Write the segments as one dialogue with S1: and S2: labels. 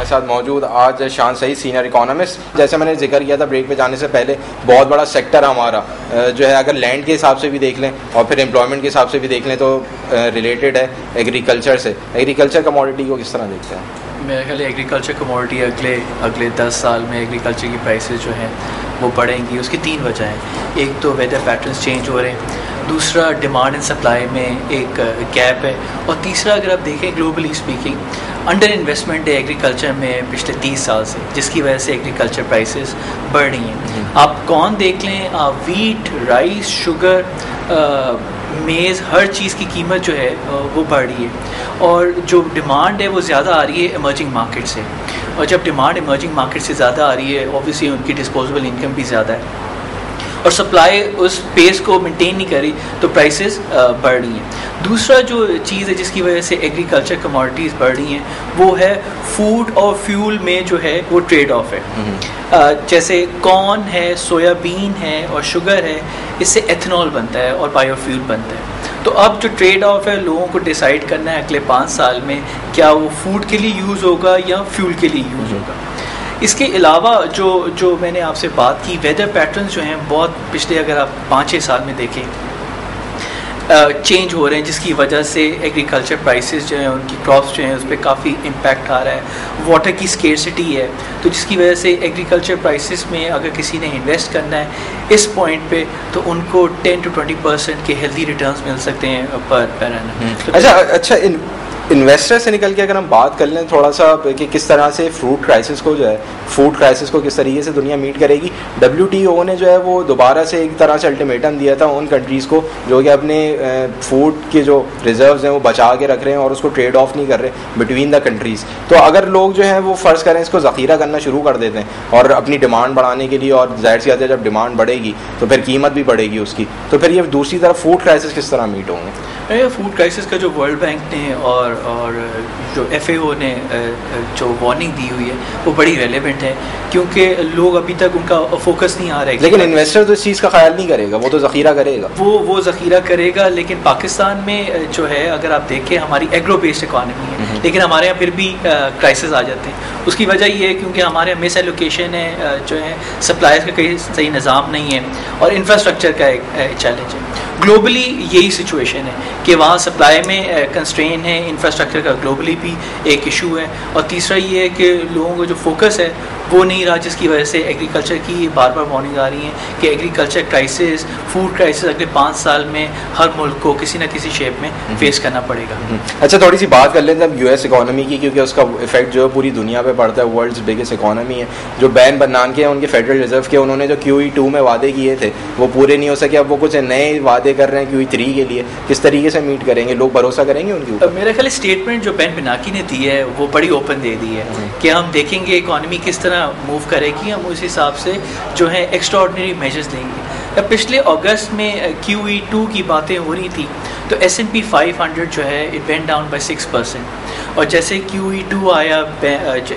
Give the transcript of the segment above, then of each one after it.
S1: ساتھ موجود آج شان سعید, سینئر اکانومسٹ. جیسے میں نے ذکر کیا تھا بریک پہ جانے سے پہلے, بہت بڑا سیکٹر ہمارا جو ہے اگر لینڈ کے حساب سے بھی دیکھ لیں اور پھر امپلائمنٹ کے حساب سے بھی دیکھ لیں تو ریلیٹڈ ہے ایگریکلچر سے. ایگریکلچر کموڈٹی کو کس طرح دیکھتے ہیں؟
S2: میرے خیال ایگریکلچر کموڈٹی اگلے 10 سال میں ایگریکلچر کی پرائسز جو ہیں وہ بڑھیں گی. اس کی 3 وجہ ہیں. ایک تو ویدر پیٹرنس چینج ہو رہے ہیں, دوسرا ڈیمانڈ اینڈ سپلائی میں ایک گیپ ہے, اور تیسرا اگر آپ دیکھیں گلوبلی اسپیکنگ انڈر انویسٹمنٹ ہے ایگریکلچر میں پچھلے 30 سال سے, جس کی وجہ سے ایگریکلچر پرائسز بڑھ رہی ہیں. آپ کون دیکھ لیں, ویٹ, رائس, شوگر, میز, ہر چیز کی قیمت جو ہے وہ بڑھ رہی ہے, اور جو ڈیمانڈ ہے وہ زیادہ آ رہی ہے ایمرجنگ مارکیٹ سے, اور جب ڈیمانڈ ایمرجنگ مارکیٹ سے زیادہ آ رہی ہے اوبویسلی ان کی ڈسپوزیبل انکم بھی زیادہ ہے, اور سپلائی اس پیس کو مینٹین نہیں کری تو پرائسز بڑھ رہی ہیں. دوسرا جو چیز ہے جس کی وجہ سے ایگریکلچر کموڈٹیز بڑھ رہی ہیں وہ ہے فوڈ اور فیول میں جو ہے وہ ٹریڈ آف ہے. جیسے کارن ہے, سویا بین ہے اور شوگر ہے, اس سے ایتھنول بنتا ہے اور بایو فیول بنتا ہے. تو اب جو ٹریڈ آف ہے لوگوں کو ڈیسائیڈ کرنا ہے اگلے 5 سال میں کیا وہ فوڈ کے لیے یوز ہوگا یا فیول کے لیے یوز ہوگا. اس کے علاوہ جو میں نے آپ سے بات کی, ویدر پیٹرنز جو ہیں بہت پچھلے اگر آپ 5-6 سال میں دیکھیں چینج ہو رہے ہیں, جس کی وجہ سے ایگریکلچر پرائسز جو ہیں ان کی کراپس جو ہیں اس پہ کافی امپیکٹ آ رہا ہے. واٹر کی اسکیرسٹی ہے, تو جس کی وجہ سے ایگریکلچر پرائسز میں اگر کسی نے انویسٹ کرنا ہے اس پوائنٹ پہ تو ان کو 10-20% کے ہیلدی ریٹرنس مل سکتے ہیں پر اینم.
S1: اچھا انویسٹر سے نکل کے اگر ہم بات کر لیں تھوڑا سا کہ کس طرح سے فوڈ کرائسس کو کس طریقے سے دنیا میٹ کرے گی. WTO نے جو ہے وہ دوبارہ سے ایک طرح سے الٹیمیٹم دیا تھا ان کنٹریز کو جو کہ اپنے فوڈ کے جو ریزروز ہیں وہ بچا کے رکھ رہے ہیں اور اس کو ٹریڈ آف نہیں کر رہے بٹوین دا کنٹریز. تو اگر لوگ جو ہیں وہ فرض کریں اس کو ذخیرہ کرنا شروع کر دیتے ہیں اور اپنی ڈیمانڈ بڑھانے کے لیے, اور ظاہر سی بات ہے جب ڈیمانڈ بڑھے گی تو پھر قیمت بھی بڑھے گی اس کی, تو پھر یہ دوسری طرف فوڈ کرائسس کس طرح میٹ ہوں گے؟
S2: فوڈ کرائسس کا جو ورلڈ بینک نے اور جو FAO نے جو وارننگ دی ہوئی ہے وہ بڑی ریلیونٹ ہے, کیونکہ لوگ ابھی تک ان کا فوکس نہیں آ رہا ہے.
S1: لیکن انویسٹر تو اس چیز کا خیال نہیں کرے گا, وہ تو ذخیرہ کرے گا,
S2: وہ ذخیرہ کرے گا. لیکن پاکستان میں جو ہے اگر آپ دیکھیں ہماری ایگرو بیسڈ اکانومی ہے, لیکن ہمارے یہاں پھر بھی کرائسس آ جاتے ہیں. اس کی وجہ یہ ہے کیونکہ ہمارے یہاں مس ایلوکیشن ہے, جو ہے سپلائز کا کہیں صحیح نظام نہیں ہے, اور انفراسٹرکچر کا ایک چیلنج ہے. گلوبلی یہی سچویشن ہے کہ وہاں سپلائی میں کنسٹرین ہے, انفراسٹرکچر کا گلوبلی بھی ایک ایشو ہے, اور تیسرا یہ ہے کہ لوگوں کا جو فوکس ہے وہ نہیں رہا, جس کی وجہ سے ایگریکلچر کی بار بار وارننگ آ رہی ہیں کہ ایگریکلچر کرائسس, فوڈ کرائسس اگلے 5 سال میں ہر ملک کو کسی نہ کسی شیپ میں فیس کرنا پڑے گا.
S1: اچھا تھوڑی سی بات کر لیتے ہیں US اکانومی کی, کیونکہ اس کا افیکٹ جو ہے پوری دنیا پہ پڑتا ہے. ورلڈز بگیسٹ اکانومی ہے. جو بین بنان کے ہیں ان کے فیڈرل ریزرو کے, انہوں نے جو QE2 میں وعدے کیے تھے وہ پورے نہیں ہو سکے. اب وہ کچھ نئے وعدے کر رہے ہیں QE3 کے لیے, کس طریقے سے میٹ کریں گے, لوگ بھروسہ کریں گے ان کے اوپر؟
S2: میرا خیال اسٹیٹمنٹ جو بین بناکی نے دی ہے وہ بڑی اوپن دے دی ہے کہ ہم دیکھیں گے اکانومی کس طرح موو کرے گی, ہم اس حساب سے جو ہے ایکسٹرا آرڈنری میجرز لیں گے. پچھلے اگست میں QE2 کی باتیں ہو رہی تھی تو S&P 500 جو ہے اٹ وینٹ ڈاؤن بائی 6%, اور جیسے QE2 آیا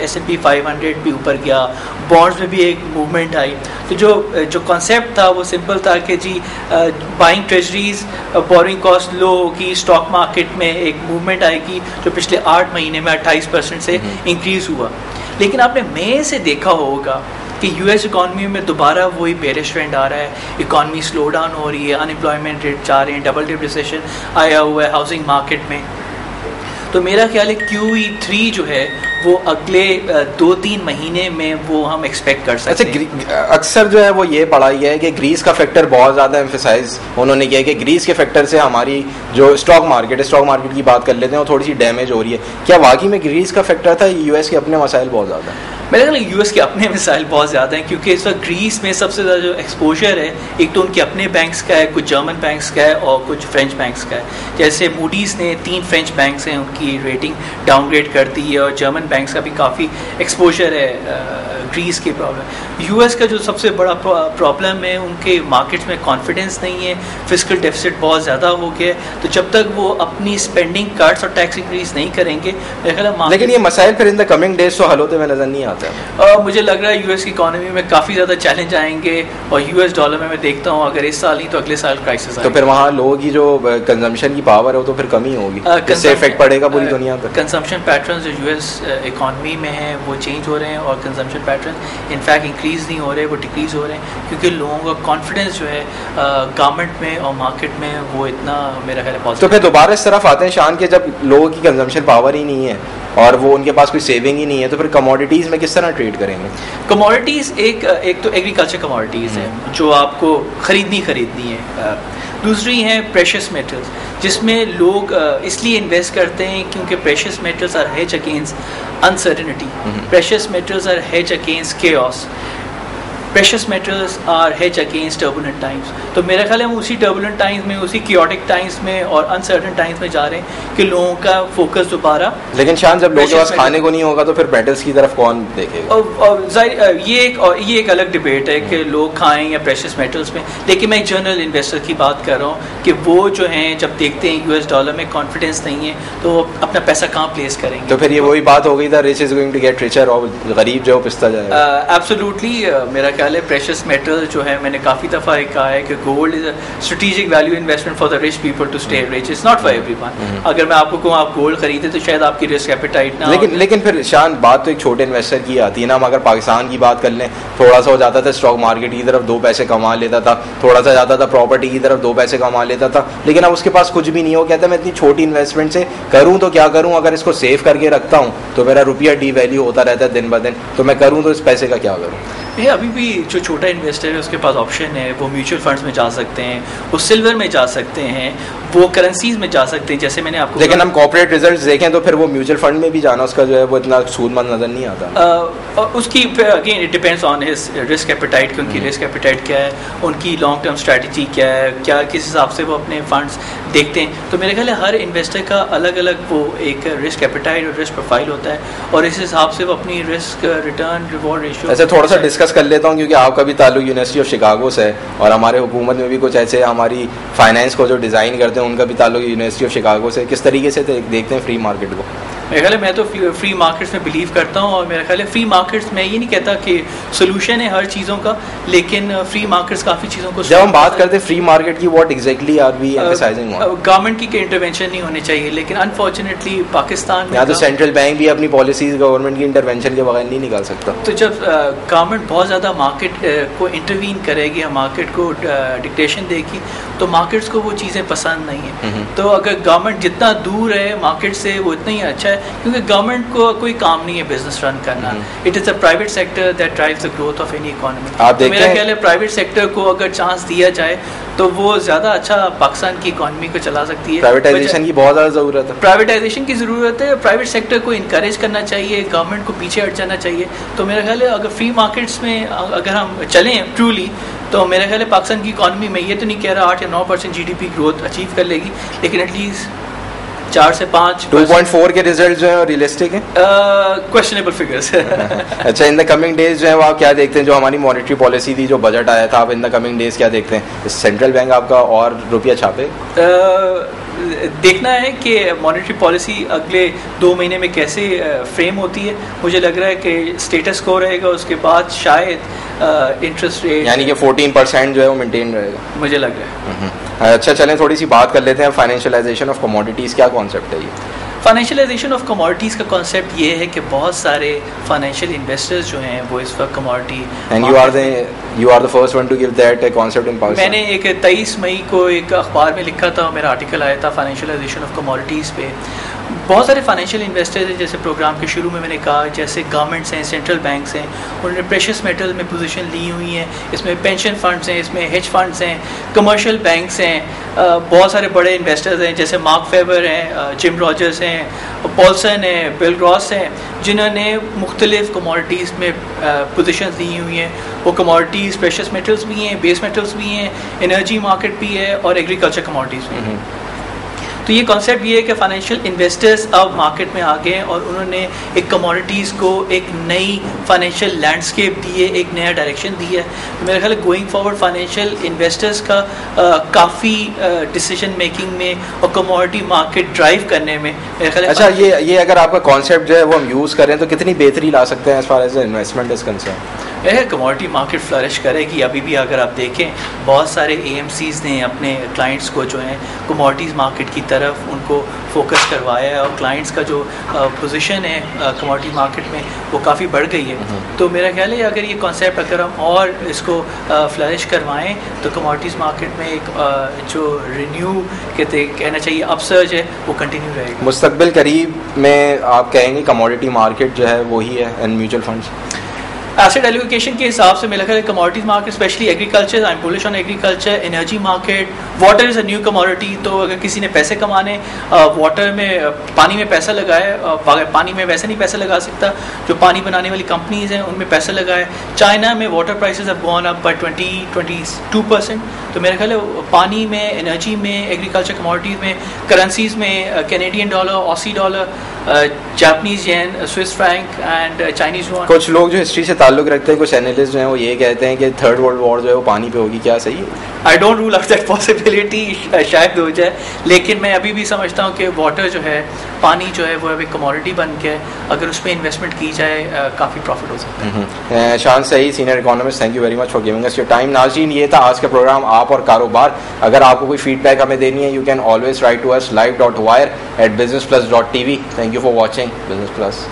S2: S&P 500 بھی اوپر گیا, بانڈز میں بھی ایک موومنٹ آئی. تو جو کانسیپٹ تھا وہ سمپل تھا کہ جی بائنگ ٹریجریز, بورنگ کاسٹ لو ہوگی, اسٹاک مارکیٹ میں ایک موومنٹ آئے گی جو پچھلے 8 مہینے میں 28% سے انکریز ہوا. لیکن آپ نے مئی سے دیکھا ہوگا کہ US اکانومی میں دوبارہ وہی بیرش ٹرینڈ آ رہا ہے, اکانومی سلو ڈاؤن ہو رہی ہے, انمپلائمنٹ ریٹ جا رہے ہیں, ڈبل ڈپ ریسیشن آیا ہوا ہے ہاؤسنگ مارکیٹ میں. تو میرا خیال ہے QE3 جو ہے وہ اگلے 2-3 مہینے میں وہ ہم ایکسپیکٹ کر سکتے ہیں.
S1: اکثر جو ہے وہ یہ پڑھا گیا ہے کہ گریس کا فیکٹر بہت زیادہ ایمفیسائز انہوں نے کیا کہ گریس کے فیکٹر سے ہماری جو اسٹاک مارکیٹ کی بات کر لیتے ہیں وہ تھوڑی سی ڈیمیج ہو رہی ہے. کیا واقعی میں گریس کا فیکٹر تھا؟ US کے اپنے مسائل بہت زیادہ ہیں.
S2: میرے خیال US کے اپنے مسائل بہت زیادہ ہیں, کیونکہ اس وقت گریس میں سب سے زیادہ جو ایکسپوجر ہے ایک تو ان کے اپنے بینکس کا ہے, کچھ جرمن بینکس کا ہے اور کچھ فرینچ بینکس کا ہے. جیسے موڈیز نے 3 فرینچ بینکس ہیں ان کی ریٹنگ ڈاؤن گریڈ کر دی ہے, اور جرمن بینکس کا بھی کافی ایکسپوجر ہے انکریز کی پرابلم. یو ایس کا جو سب سے بڑا پرابلم ہے ان کے مارکیٹس میں کانفیڈنس نہیں ہے, فسکل ڈیفیسٹ بہت زیادہ ہو گیا ہے, تو جب تک وہ اپنی اسپینڈنگ کٹس اور ٹیکس انکریز نہیں کریں گے
S1: لیکن یہ مسائل پھر ان دا کمنگ ڈیز تو حل ہوتے ہوئے نظر نہیں آتے.
S2: مجھے لگ رہا ہے یو ایس کی اکانومی میں کافی زیادہ چیلنج آئیں گے, اور یو ایس ڈالر میں دیکھتا ہوں اگر اس سال نہیں تو اگلے سال کرائسس آئے.
S1: تو پھر وہاں لوگوں کی جو کنزمپشن کی پاور ہے وہ تو پھر کمی ہوگی, اس سے افیکٹ پڑے گا پوری دنیا پہ.
S2: کنزمپشن پیٹرنز جو یو ایس اکانومی میں ہیں وہ چینج ہو رہے ہیں, اور کنزمپشن پیٹرن انفیکٹ انکریز نہیں ہو رہے, وہ ڈکریز ہو رہے ہیں, کیونکہ لوگوں کا کانفیڈنس جو ہے گورنمنٹ میں اور مارکیٹ میں وہ اتنا میرا خیال ہے.
S1: تو پھر دوبارہ اس طرف آتے ہیں شان کے, جب لوگوں کی کنزمپشن پاور ہی نہیں ہے اور وہ ان کے پاس کوئی سیونگ ہی نہیں ہے, تو پھر کموڈیٹیز میں کس طرح ٹریڈ کریں گے؟
S2: کموڈیٹیز ایک تو ایگریکلچر کموڈیٹیز ہیں جو آپ کو خریدنی ہے. دوسری ہیں پریشس میٹلز, جس میں لوگ اس لیے انویسٹ کرتے ہیں کیونکہ precious metals are hedge against uncertainty, precious metals are hedge against chaos, precious metals are hedge against turbulent times. تو میرا خیال ہے ہم اسی ٹربولنٹ ٹائمس میں, اسی کیوٹک ٹائمس میں اور انسرٹن ٹائمس میں جا رہے ہیں کہ لوگوں کا فوکس دوبارہ.
S1: لیکن شان جب لوگوں کے پاس کھانے کو نہیں ہوگا تو پھر میٹلز کی طرف کون دیکھے گا؟
S2: یہ ایک الگ ڈبیٹ ہے کہ لوگ کھائیں یا پریشس میٹلز میں, لیکن میں ایک جنرل انویسٹر کی بات کر رہا ہوں کہ وہ جو ہیں جب دیکھتے ہیں یو ایس ڈالر میں کانفیڈنس نہیں ہے تو وہ اپنا پیسہ کہاں پلیس کریں گے.
S1: تو پھر یہ وہی بات ہو گئی تھا, rich is going to get richer, اور غریب جو پستا جائے گا.
S2: ایبسولوٹلی میرا خیال ہے پریشس جو ہے, میں نے کافی دفعہ کہا ہے کہ gold is a strategic value investment for the rich people to stay rich, it's not for everyone. اگر میں آپ کو کہوں آپ گولڈ خریدیں تو شاید آپ کی رسک ایپیٹائٹ نہ,
S1: لیکن پھر شان بات تو ایک چھوٹے انویسٹر کی آتی ہے نا. ہم اگر پاکستان کی بات کر لیں, تھوڑا سا ہو جاتا تھا اسٹاک مارکیٹ کی طرف 2 پیسے کما لیتا تھا, تھوڑا سا جاتا تھا پراپرٹی کی طرف 2 پیسے کما لیتا تھا, لیکن اب اس کے پاس کچھ بھی نہیں ہو. کہتا ہے میں اتنی چھوٹی انویسٹمنٹ سے کروں تو کیا کروں, اگر اس کو سیو کر کے رکھتا ہوں تو میرا روپیہ ڈی ویلیو ہوتا رہتا ہے دن بدن, تو میں کروں تو اس پیسے کا کیا کروں؟
S2: ابھی بھی جو چھوٹا انویسٹر ہے اس کے پاس آپشن ہے, وہ میوچل فنڈس میں جا سکتے ہیں, وہ سلور میں جا سکتے ہیں, وہ کرنسیز میں جا سکتے ہیں, جیسے میں نے آپ کو.
S1: لیکن ہم کارپوریٹ ریزلٹس دیکھیں تو پھر وہ میوچل فنڈ میں بھی جانا اس کا جو ہے وہ اتنا سود مند نظر نہیں آتا.
S2: اس کی again it depends on his risk appetite, کہ ان کی رسک ایپیٹائٹ کیا ہے, ان کی لانگ ٹرم اسٹریٹجی کیا ہے, کیا کس حساب سے وہ اپنے فنڈس دیکھتے ہیں. تو میرے خیال ہے ہر انویسٹر کا الگ الگ وہ ایک رسک ایپیٹائٹ اور رسک پروفائل ہوتا ہے, اور اس حساب سے وہ اپنی رسک ریٹرن ریوارڈ ریشو.
S1: ایسے تھوڑا سا ڈسکس کر لیتا ہوں کیونکہ آپ کا بھی تعلق یونیورسٹی آف شکاگو سے ہے, اور ہمارے حکومت میں بھی کچھ ایسے ہماری فائنینس کو جو ڈیزائن کرتے ہیں ان کا بھی تعلق یونیورسٹی آف شکاگو سے. کس طریقے سے دیکھتے ہیں فری مارکیٹ کو؟
S2: میرے خیال ہے میں تو فری مارکیٹس میں بلیو کرتا ہوں, اور میرا خیال ہے فری مارکیٹس میں یہ نہیں کہتا کہ سولوشن ہے ہر چیزوں کا, لیکن فری مارکیٹس کافی چیزوں کو.
S1: جب ہم بات کرتے ہیں فری مارکیٹ کی, what exactly are we emphasising on?
S2: Government کی انٹرونشن نہیں ہونی چاہیے, لیکن انفارچونیٹلی پاکستان میں
S1: یا تو سینٹرل بینک بھی اپنی پالیسیز گورنمنٹ کی انٹرونشن کے بغیر نہیں نکال سکتا.
S2: تو جب گورنمنٹ بہت زیادہ مارکیٹ کو انٹروین کرے گی, مارکیٹ کو ڈکٹیشن دے گی, تو مارکیٹس کو وہ چیزیں پسند نہیں ہیں. تو اگر گورنمنٹ جتنا دور ہے مارکیٹ سے وہ اتنا ہی اچھا ہے, کیونکہ گورنمنٹ کو کوئی کام نہیں ہے بزنس رن کرنا. It is a private sector that drives the growth of any economy. میرا خیال ہے پرائیویٹ سیکٹر کو اگر چانس دیا جائے تو وہ زیادہ اچھا پاکستان کی اکانومی کو چلا سکتی ہے.
S1: پرائیویٹائزیشن کی بہت زیادہ ضرورت ہے,
S2: پرائیویٹائزیشن کی ضرورت ہے. پرائیویٹ سیکٹر کو انکریج کرنا چاہیے, گورنمنٹ کو پیچھے ہٹ جانا چاہیے. تو میرا خیال ہے اگر فری مارکیٹس میں اگر ہم چلیں ٹرولی, تو میرا خیال ہے پاکستان کی اکانومی میں یہ تو نہیں کہہ رہا 8 یا 9% G D P growth achieve کر لے گی, لیکن ایٹ لیسٹ 4 سے 5
S1: 2.4 کے ریزلٹ جو ہیں ریئلسٹک ہیں,
S2: کویسچنیبل فگرس.
S1: اچھا, ان دا کمنگ ڈیز جو ہے وہ آپ کیا دیکھتے ہیں, جو ہماری مانیٹری پالیسی تھی, جو بجٹ آیا تھا, آپ ان دا کمنگ ڈیز کیا دیکھتے ہیں؟ سینٹرل بینک آپ کا اور روپیہ چھاپے؟
S2: دیکھنا ہے کہ مانیٹری پالیسی اگلے 2 مہینے میں کیسے فریم ہوتی ہے. مجھے لگ رہا ہے کہ اسٹیٹس کو رہے گا, اس کے بعد شاید انٹرسٹ ریٹ
S1: یعنی کہ 14% جو ہے وہ مینٹین رہے گا,
S2: مجھے لگ رہا ہے.
S1: اچھا, چلیں تھوڑی سی بات کر لیتے ہیں فائنینشلائزیشن آف کموڈیٹیز. کیا کانسیپٹ ہے یہ
S2: فائنینشلائزیشن آف کموڈیٹیز کا کانسیپٹ؟ یہ ہے کہ بہت سارے فائنینشیل انویسٹرز جو ہیں وہ اس وقت commodity,
S1: and you are the first one to give that concept in Pakistan.
S2: میں نے ایک 23 مئی کو ایک اخبار میں لکھا تھا, میرا آرٹیکل آیا تھا فائنینشلائزیشن آف کموڈیٹیز پہ. بہت سارے فائنینشیل انویسٹرز ہیں, جیسے پروگرام کے شروع میں نے کہا, جیسے گورنمنٹس ہیں, سینٹرل بینکس ہیں, انہوں نے پریشس میٹل میں پوزیشن لی ہوئی ہیں. اس میں پینشن فنڈس ہیں, اس میں ہیج فنڈس ہیں, کمرشل بینکس ہیں, بہت سارے بڑے انویسٹرز ہیں جیسے مارک فیبر ہیں, جم راجرز ہیں, پولسن ہیں, بل گراس ہیں, جنہوں نے مختلف کموڈیٹیز میں پوزیشنز لی ہوئی ہیں. وہ کموڈیٹیز پریشس میٹلز بھی ہیں, بیس میٹلز بھی ہیں, انرجی مارکیٹ بھی ہے, اور ایگریکلچر کموڈیٹیز بھی ہیں. تو یہ کانسیپٹ یہ ہے کہ فائنینشیل انویسٹرز اب مارکیٹ میں آ گئے ہیں اور انہوں نے ایک کموڈیٹیز کو ایک نئی فائنینشیل لینڈسکیپ دی ہے, ایک نیا ڈائریکشن دی ہے. میرا خیال ہے گوئنگ فارورڈ فائنینشیل انویسٹرز کا کافی ڈیسیجن میکنگ میں اور کموڈیٹی مارکیٹ ڈرائیو کرنے میں میرا خیال ہے.
S1: اچھا, یہ اگر آپ کا کانسیپٹ جو ہے وہ ہم یوز کریں تو کتنی بہتری لا سکتے ہیں as far as investment is concern?
S2: Commodity market flourish کرے گی. ابھی بھی اگر آپ دیکھیں بہت سارے اے ایم سیز نے اپنے کلائنٹس کو جو ہیں کموڈیٹیز مارکیٹ کی طرف ان کو فوکس کروایا ہے, اور کلائنٹس کا جو پوزیشن ہے کموڈیٹی مارکیٹ میں وہ کافی بڑھ گئی ہے. تو میرا خیال ہے اگر یہ کانسیپٹ اگر ہم اور اس کو فلرش کروائیں تو کموڈیٹیز مارکیٹ میں ایک جو رینیو کہنا چاہیے اپ سرج ہے وہ کنٹینیو رہے گا.
S1: مستقبل قریب میں آپ کہیں گے کموڈیٹی مارکیٹ جو ہے وہی ہے and mutual funds?
S2: Asset allocation کے حساب سے میرا خیال ہے commodities market specially agriculture, I am bullish on agriculture, energy market, water is a new commodity. تو اگر کسی نے پیسے کمانے واٹر میں پانی میں پیسہ لگائے, پانی میں ویسے نہیں پیسہ لگا سکتا, جو پانی بنانے والی کمپنیز ہیں ان میں پیسہ لگائے. چائنا میں water prices have gone up by 22%. تو میرا خیال ہے پانی میں, انرجی میں, ایگریکلچر کموڈیٹیز میں, کرنسیز میں Canadian dollar, Aussie dollar, Japanese yen, Swiss franc and Chinese yuan.
S1: کچھ لوگ جو ہسٹری سے تعلق رکھتے ہیں, کچھ اینالسٹ جو ہیں وہ یہ کہتے ہیں کہ تھرڈ ورلڈ وار جو ہے وہ پانی پہ ہوگی, کیا صحیح ہے؟
S2: I don't rule out that possibility, شاید ہو جائے, لیکن میں ابھی بھی سمجھتا ہوں کہ واٹر جو ہے, پانی جو ہے وہ اب ایک کموڈیٹی بن کے اگر اس پہ انویسٹمنٹ کی جائے کافی پروفٹ ہو سکتا ہے.
S1: Shan Saeed, senior economist, thank you very much for giving us your time. ناظرین, یہ تھا آج کا پروگرام آپ اور کاروبار. اگر آپ کو کوئی فیڈ بیک ہمیں دینی ہے, you can always write to us live.wire@businessplus.tv. Thank you for watching Business plus.